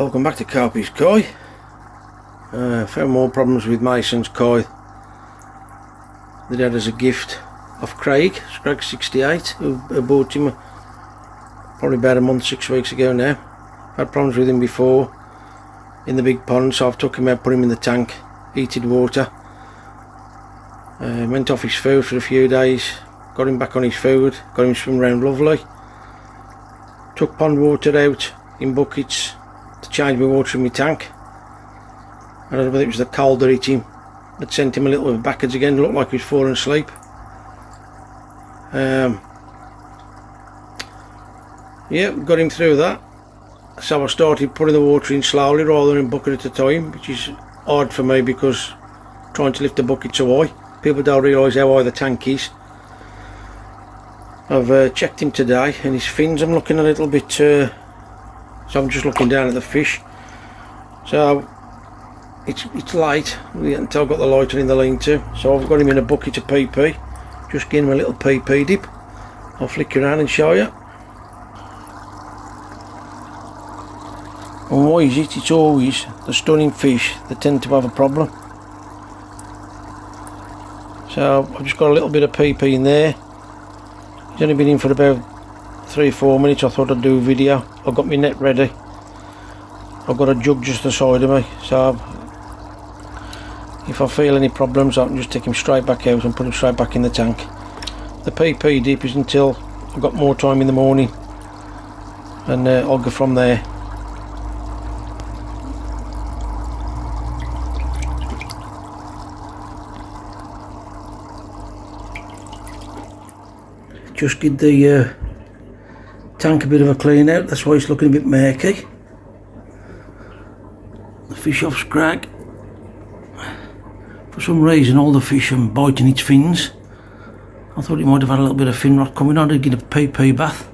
Welcome back to Carpy's Koi. Found more problems with Mason's Koi that he had as a gift off Craig 68, who bought him probably about a month, 6 weeks ago now. Had problems with him before in the big pond, so I've took him out, put him in the tank, heated water. Went off his food for a few days, got him back on his food, got him swimming around lovely. Took pond water out in buckets to change my water in my tank. I don't know whether it was the cold that hit him that sent him a little bit backwards again. Looked like he was falling asleep. Yeah, got him through that. So I started putting the water in slowly rather than a bucket at a time, which is hard for me because trying to lift the bucket so high, people don't realise how high the tank is. I've checked him today and his fins, I'm looking a little bit so I'm just looking down at the fish. So it's light until I've got the lighter in the lean-to. So I've got him in a bucket of PP, just giving him a little PP dip. I'll flick around and show you. And why is it? It's always the stunning fish that tend to have a problem. So I've just got a little bit of PP in there. He's only been in for about 3 or 4 minutes. I thought I'd do a video. I've got my net ready. I've got a jug just aside of me, so if I feel any problems I can just take him straight back out and put him straight back in the tank. The PP dip is until I've got more time in the morning, and I'll go from there. Just give the tank a bit of a clean out, that's why it's looking a bit murky. The fish off scrag. For some reason all the fish are biting its fins. I thought it might have had a little bit of fin rot coming on. I did get a PP bath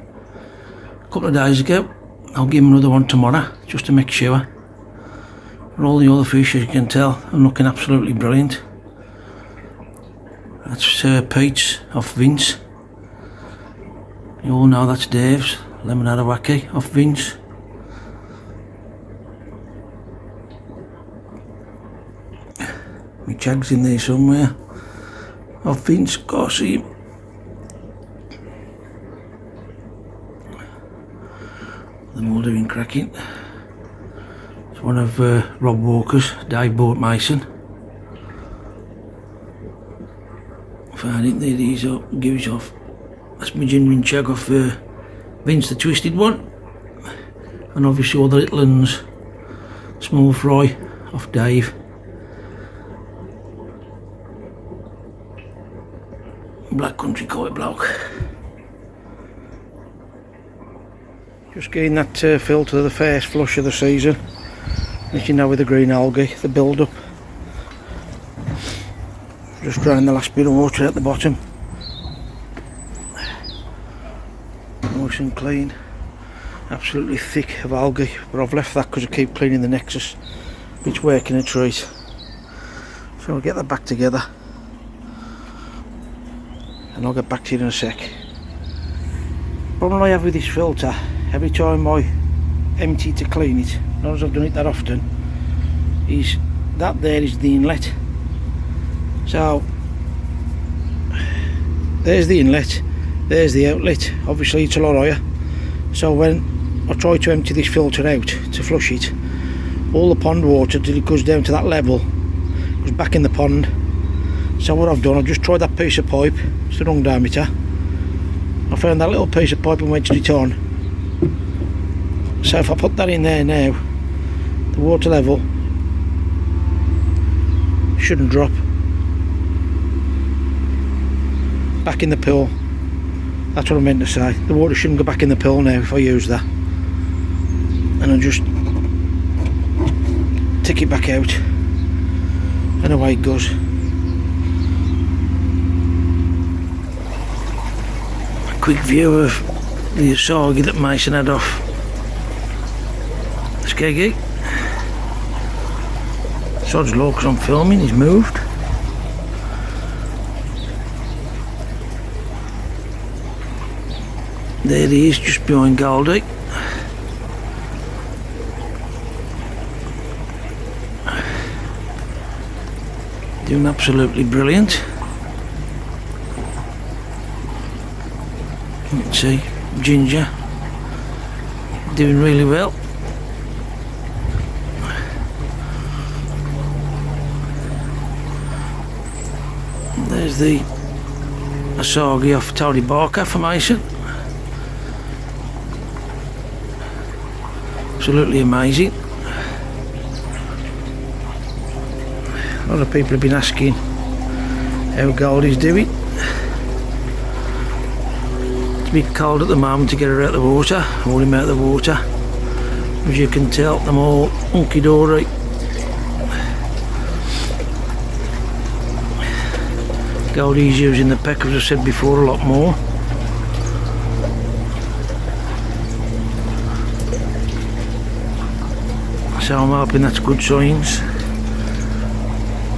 a couple of days ago. I'll give him another one tomorrow just to make sure. But all the other fish, as you can tell, are looking absolutely brilliant. That's Pete's off Vince. You all know that's Dave's lemon arawaki off Vince. My chag's in there somewhere off Vince, go see him. Them all doing cracking. It's one of Rob Walker's, Dave bought Mason. Found it, there he is, up, give it off. That's my genuine chag off Vince, the twisted one. And obviously all the little ones, small fry off Dave. Black country koi bloke. Just getting that filter, the first flush of the season. As you know, with the green algae, the build up. Just drying the last bit of water at the bottom. Nice and clean. Absolutely thick of algae, but I've left that because I keep cleaning the nexus. It's working a treat. So I'll get that back together and I'll get back to you in a sec. Problem I have with this filter, every time I empty to clean it, not as I've done it that often, is that there is the inlet. So there's the inlet, there's the outlet. Obviously it's a lot higher, so when I try to empty this filter out to flush it, all the pond water till it goes down to that level goes back in the pond. So what I've done, I've just tried that piece of pipe, it's the wrong diameter. I found that little piece of pipe and wedged it on. So if I put that in there now, the water level shouldn't drop. Back in the pool. That's what I meant to say. The water shouldn't go back in the pool now if I use that. And I just take it back out and away it goes. A quick view of the asagi that Mason had off Skeggy. Sod's law, because I'm filming, he's moved. There he is, just behind Goldie. Doing absolutely brilliant. You can see Ginger doing really well. There's the Asagi off Tony Barker formation. Absolutely amazing. A lot of people have been asking how Goldie's doing. It's a bit cold at the moment to get her out of the water, or him out of the water. As you can tell, I'm all hunky-dory. Goldie's using the peck, as I said before, a lot more. So I'm hoping that's good signs.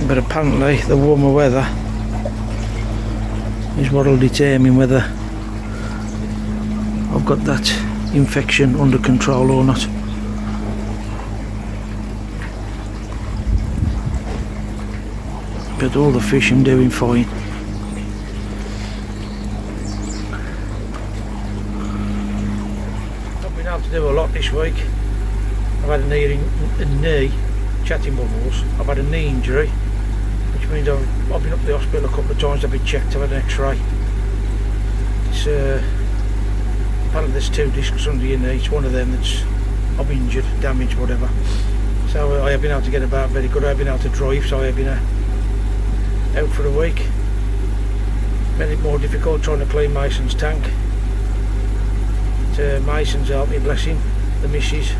But apparently the warmer weather is what will determine whether I've got that infection under control or not. But all the fish I'm doing fine. I've been able to do a lot this week. I've had a knee chatting bubbles. I've had a knee injury, which means I've been up to the hospital a couple of times. I've been checked. I've had an X-ray. It's apparently there's 2 discs under your knee. It's one of them that's I've injured, damaged, whatever. So I have been able to get about very good. I've been able to drive, so I have been out for a week. Made it more difficult trying to clean Mason's tank. Mason's helped me, bless him, the missus,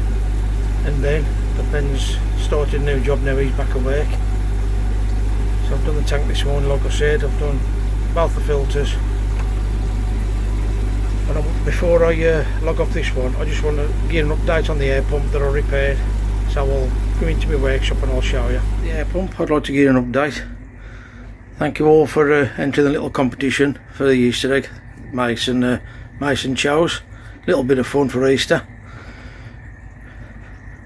and then the Ben's started a new job now. He's back at work. So I've done the tank this morning, like I said. I've done both the filters. And before I log off this one, I just want to give an update on the air pump that I repaired. So I'll go into my workshop and I'll show you the air pump. I'd like to give you an update. Thank you all for entering the little competition for the Easter egg Mason chows. Little bit of fun for Easter.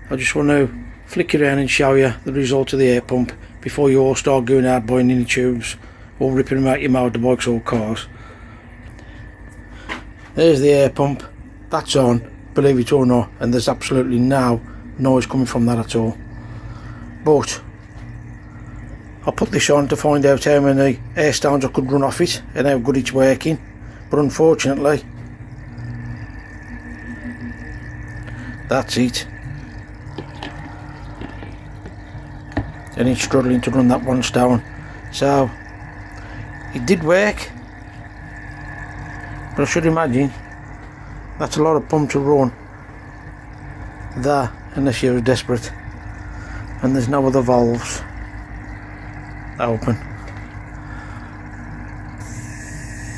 I just want to flick around and show you the result of the air pump before you all start going out buying any tubes or ripping them out your motorbikes or cars. There's the air pump. That's on, believe it or not, and there's absolutely no noise coming from that at all. But I put this on to find out how many air stones I could run off it and how good it's working. But unfortunately, that's it. And it's struggling to run that one stone. So it did work, but I should imagine that's a lot of pump to run there unless you're desperate and there's no other valves open.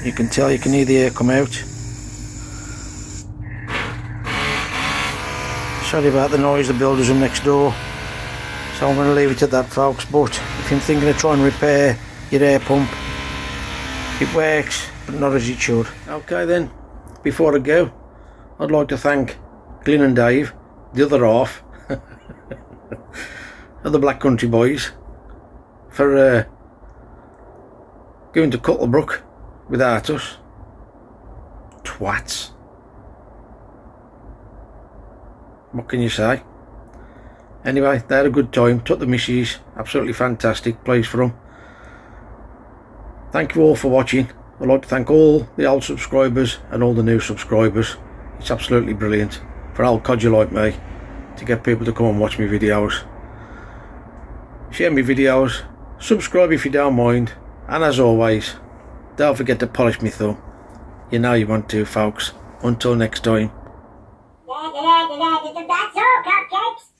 You can tell, you can hear the air come out. Sorry about the noise, the builders are next door. So I'm going to leave it at that, folks. But if you're thinking of trying to repair your air pump, it works, but not as it should. Okay then, before I go, I'd like to thank Glyn and Dave, the other half of the Black Country Boys, for going to Cuttlebrook without us. Twats. What can you say? Anyway, they had a good time, took the missus, absolutely fantastic place for them. Thank you all for watching. I'd like to thank all the old subscribers and all the new subscribers. It's absolutely brilliant for an old codger like me to get people to come and watch my videos. Share my videos, subscribe if you don't mind, and as always, don't forget to polish my thumb. You know you want to, folks. Until next time. That's all, cupcakes.